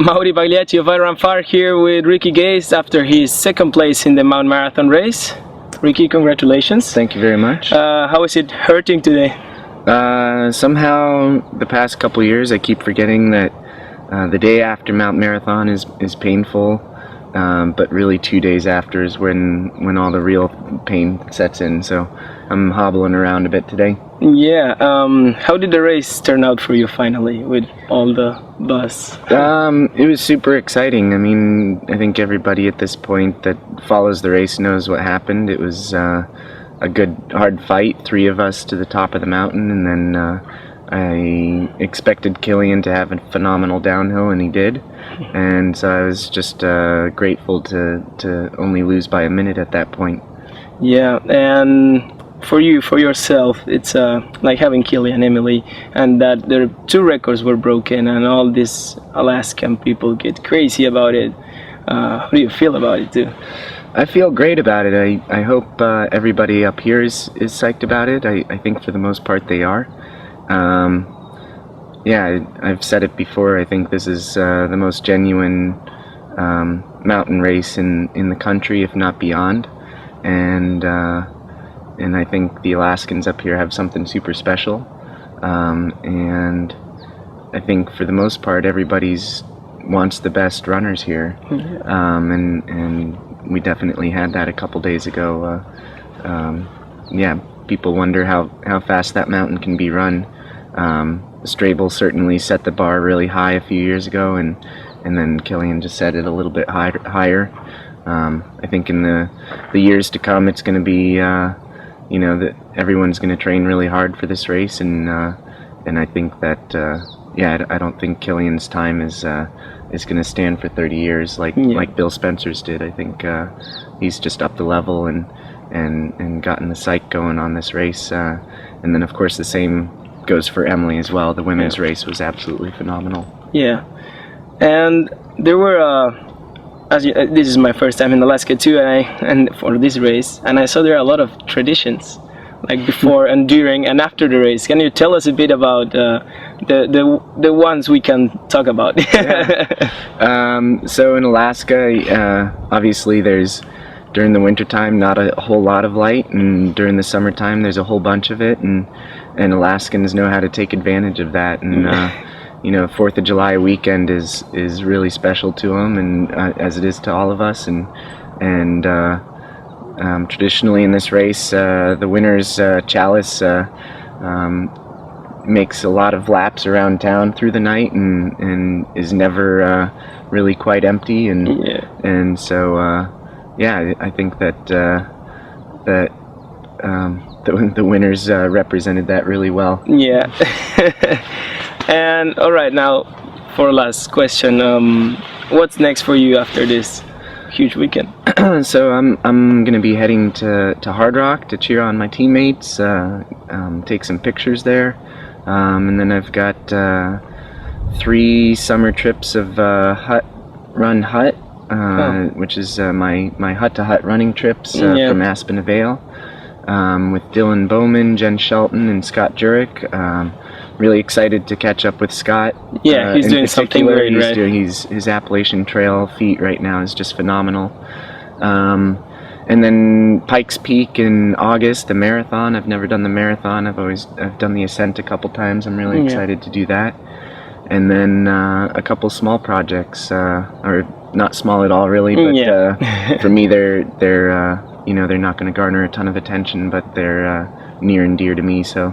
Mauri Bagliacci of Iron Far here with Rickey Gates after his second place in the Mount Marathon race. Rickey, congratulations. Thank you very much. How is it hurting today? Somehow the past couple years I keep forgetting that the day after Mount Marathon is painful, but really 2 days after is when all the real pain sets in. So I'm hobbling around a bit today. Yeah. How did the race turn out for you finally with all the buzz? It was super exciting. I mean, I think everybody at this point that follows the race knows what happened. It was a good hard fight, 3 of us to the top of the mountain, and then I expected Killian to have a phenomenal downhill, and he did. And so I was just grateful to only lose by a minute at that point. Yeah, and for yourself, it's like having Killian and Emily, and that their 2 records were broken, and all these Alaskan people get crazy about it. How do you feel about it too? I feel great about it. I hope everybody up here is psyched about it. I think for the most part they are. Yeah, I've said it before. I think this is the most genuine mountain race in the country, if not beyond. And I think the Alaskans up here have something super special. And I think for the most part everybody's wants the best runners here. And we definitely had that a couple days ago. Yeah, people wonder how fast that mountain can be run. Strabel certainly set the bar really high a few years ago, and then Killian just set it a little bit higher. I think in the years to come, it's going to be that everyone's going to train really hard for this race, and I think that I don't think Killian's time is going to stand for 30 years like Bill Spencer's did. I think he's just up the level and gotten the psych going on this race. And then of course the same goes for Emily as well. The women's race was absolutely phenomenal. Yeah, and there were this is my first time in Alaska too, and for this race, and I saw there are a lot of traditions, like before and during and after the race. Can you tell us a bit about the ones we can talk about? So in Alaska, obviously there's, during the wintertime, not a whole lot of light, and during the summertime there's a whole bunch of it, and Alaskans know how to take advantage of that. And 4th of July weekend is really special to them, and as it is to all of us. And traditionally in this race, the winner's chalice makes a lot of laps around town through the night, and is never really quite empty. And so I think that the winners represented that really well. Yeah. And all right, now for last question, what's next for you after this huge weekend? So I'm gonna be heading to Hard Rock to cheer on my teammates, take some pictures there, and then I've got 3 summer trips of Hut, which is my hut-to-hut running trips from Aspen to Vail, with Dylan Bowman, Jen Shelton, and Scott Jurek. Really excited to catch up with Scott. Yeah, he's doing something great, right? His Appalachian Trail feat right now is just phenomenal. And then Pikes Peak in August, the marathon. I've never done the marathon. I've done the ascent a couple times. I'm really excited to do that. And then a couple small projects, or not small at all, really. But for me, they're not going to garner a ton of attention, but they're near and dear to me. So.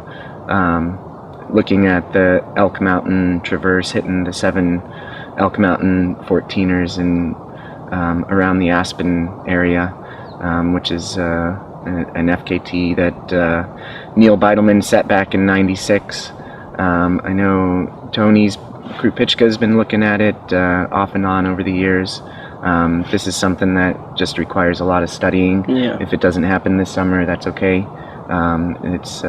Looking at the Elk Mountain Traverse, hitting the 7 Elk Mountain 14ers and around the Aspen area, which is an FKT that Neil Beidelman set back in '96. I know Tony's Krupitschka has been looking at it off and on over the years. This is something that just requires a lot of studying. If it doesn't happen this summer, that's okay. It's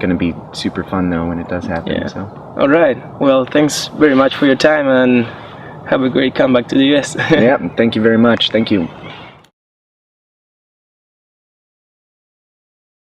going to be super fun though when it does happen. So. All right. Well, thanks very much for your time, and have a great comeback to the US. Yeah. Thank you very much. Thank you.